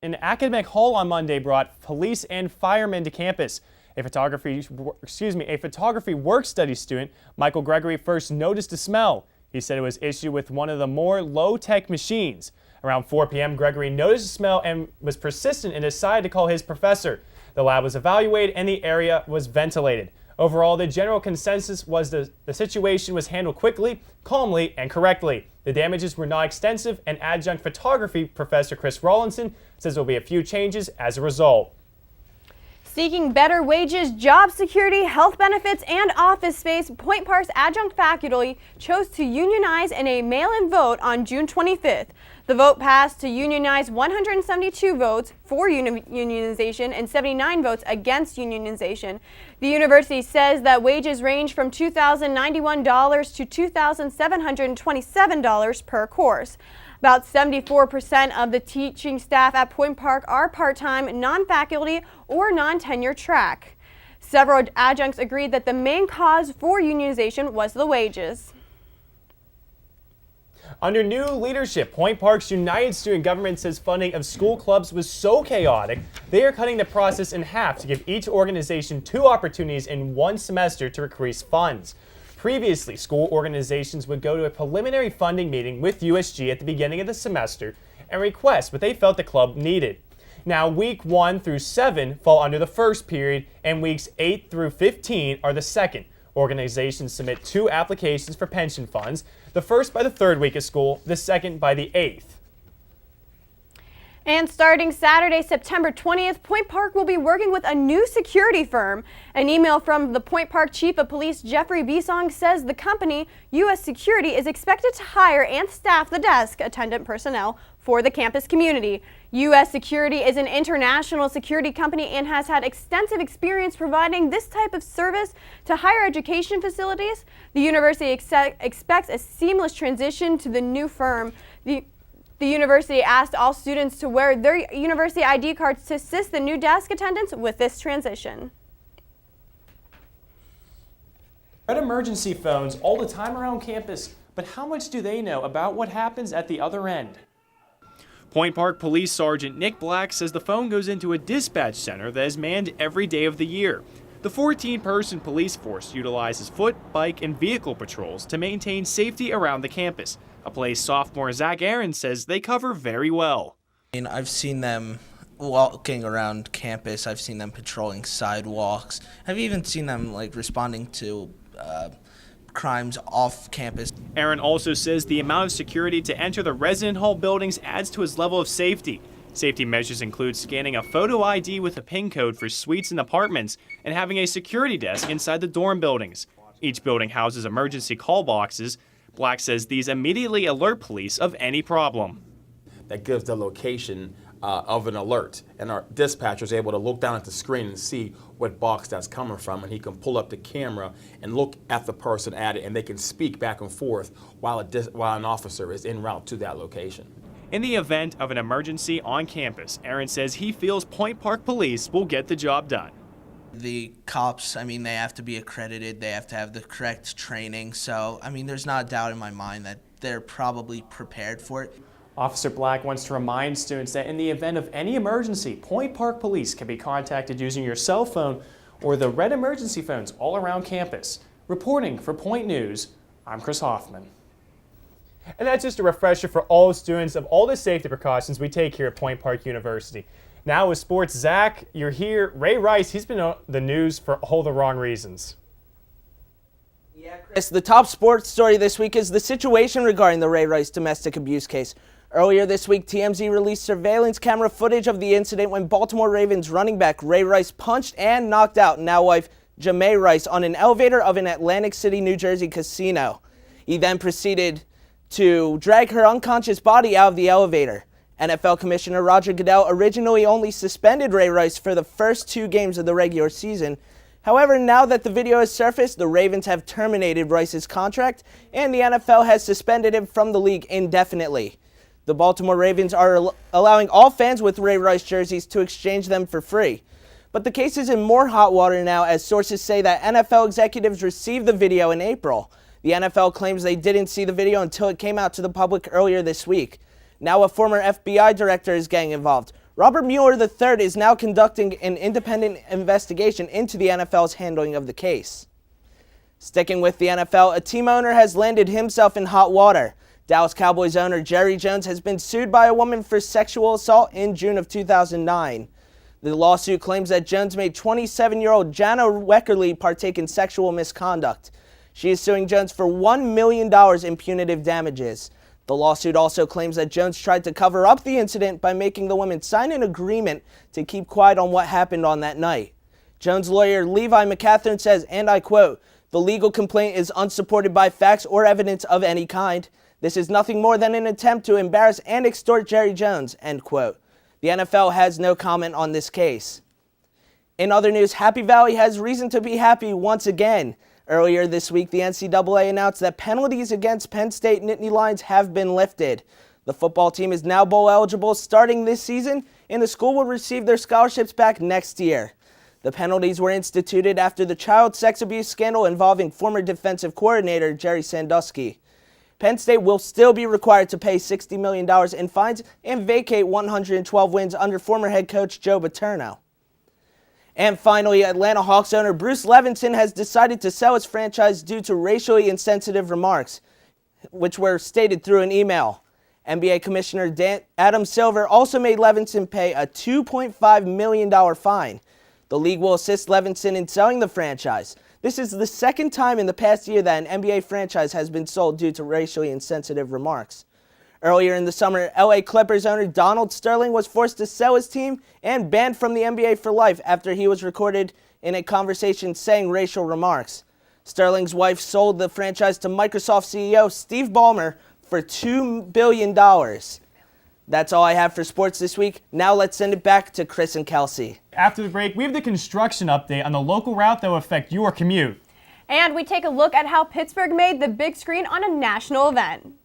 An academic haul on Monday brought police and firemen to campus. A photography work-study student, Michael Gregory, first noticed a smell. He said it was issued with one of the more low-tech machines. Around 4 p.m., Gregory noticed the smell and was persistent and decided to call his professor. The lab was evaluated and the area was ventilated. Overall, the general consensus was the situation was handled quickly, calmly, and correctly. The damages were not extensive, and adjunct photography professor Chris Rawlinson says there will be a few changes as a result. Seeking better wages, job security, health benefits, and office space, Point Park's adjunct faculty chose to unionize in a mail-in vote on June 25th. The vote passed to unionize 172 votes for unionization and 79 votes against unionization. The university says that wages range from $2,091 to $2,727 per course. About 74% of the teaching staff at Point Park are part-time, non-faculty, or non-tenure track. Several adjuncts agreed that the main cause for unionization was the wages. Under new leadership, Point Park's United Student Government says funding of school clubs was so chaotic, they are cutting the process in half to give each organization 2 opportunities in 1 semester to increase funds. Previously, school organizations would go to a preliminary funding meeting with USG at the beginning of the semester and request what they felt the club needed. Now, week 1 through 7 fall under the first period, and weeks 8 through 15 are the second. Organizations submit 2 applications for pension funds, the first by the 3rd week of school, the second by the 8th. And starting Saturday, September 20th, Point Park will be working with a new security firm. An email from the Point Park Chief of Police, Jeffrey Bisong, says the company, U.S. Security, is expected to hire and staff the desk attendant personnel for the campus community. U.S. Security is an international security company and has had extensive experience providing this type of service to higher education facilities. The university expects a seamless transition to the new firm. The university asked all students to wear their university ID cards to assist the new desk attendants with this transition. Red emergency phones all the time around campus, but how much do they know about what happens at the other end? Point Park Police Sergeant Nick Black says the phone goes into a dispatch center that is manned every day of the year. The 14-person police force utilizes foot, bike, and vehicle patrols to maintain safety around the campus, a place sophomore Zach Aaron says they cover very well. I've seen them walking around campus. I've seen them patrolling sidewalks. I've even seen them responding to crimes off campus. Aaron also says the amount of security to enter the resident hall buildings adds to his level of safety. Safety measures include scanning a photo ID with a PIN code for suites and apartments and having a security desk inside the dorm buildings. Each building houses emergency call boxes. Black says these immediately alert police of any problem. That gives the location of an alert, and our dispatcher is able to look down at the screen and see what box that's coming from, and he can pull up the camera and look at the person at it, and they can speak back and forth while an officer is en route to that location. In the event of an emergency on campus, Aaron says he feels Point Park Police will get the job done. The cops, they have to be accredited, they have to have the correct training, so, there's not a doubt in my mind that they're probably prepared for it. Officer Black wants to remind students that in the event of any emergency, Point Park Police can be contacted using your cell phone or the red emergency phones all around campus. Reporting for Point News, I'm Chris Hoffman. And that's just a refresher for all students of all the safety precautions we take here at Point Park University. Now with sports, Zach, you're here. Ray Rice, he's been on the news for all the wrong reasons. Yeah, Chris, the top sports story this week is the situation regarding the Ray Rice domestic abuse case. Earlier this week, TMZ released surveillance camera footage of the incident when Baltimore Ravens running back Ray Rice punched and knocked out now wife Ja'May Rice on an elevator of an Atlantic City, New Jersey casino. He then proceeded to drag her unconscious body out of the elevator. NFL Commissioner Roger Goodell originally only suspended Ray Rice for the first 2 games of the regular season. However, now that the video has surfaced, the Ravens have terminated Rice's contract, and the NFL has suspended him from the league indefinitely. The Baltimore Ravens are allowing all fans with Ray Rice jerseys to exchange them for free. But the case is in more hot water now, as sources say that NFL executives received the video in April. The NFL claims they didn't see the video until it came out to the public earlier this week. Now a former FBI director is getting involved. Robert Mueller III is now conducting an independent investigation into the NFL's handling of the case. Sticking with the NFL, a team owner has landed himself in hot water. Dallas Cowboys owner Jerry Jones has been sued by a woman for sexual assault in June of 2009. The lawsuit claims that Jones made 27-year-old Jana Weckerly partake in sexual misconduct. She is suing Jones for $1 million in punitive damages. The lawsuit also claims that Jones tried to cover up the incident by making the woman sign an agreement to keep quiet on what happened on that night. Jones' lawyer Levi McCatherine says, and I quote, "The legal complaint is unsupported by facts or evidence of any kind. This is nothing more than an attempt to embarrass and extort Jerry Jones," end quote. The NFL has no comment on this case. In other news, Happy Valley has reason to be happy once again. Earlier this week, the NCAA announced that penalties against Penn State Nittany Lions have been lifted. The football team is now bowl eligible starting this season, and the school will receive their scholarships back next year. The penalties were instituted after the child sex abuse scandal involving former defensive coordinator Jerry Sandusky. Penn State will still be required to pay $60 million in fines and vacate 112 wins under former head coach Joe Paterno. And finally, Atlanta Hawks owner Bruce Levinson has decided to sell his franchise due to racially insensitive remarks, which were stated through an email. NBA Commissioner Adam Silver also made Levinson pay a $2.5 million fine. The league will assist Levinson in selling the franchise. This is the second time in the past year that an NBA franchise has been sold due to racially insensitive remarks. Earlier in the summer, LA Clippers owner Donald Sterling was forced to sell his team and banned from the NBA for life after he was recorded in a conversation saying racial remarks. Sterling's wife sold the franchise to Microsoft CEO Steve Ballmer for $2 billion. That's all I have for sports this week. Now let's send it back to Chris and Kelsie. After the break, we have the construction update on the local route that will affect your commute. And we take a look at how Pittsburgh made the big screen on a national event.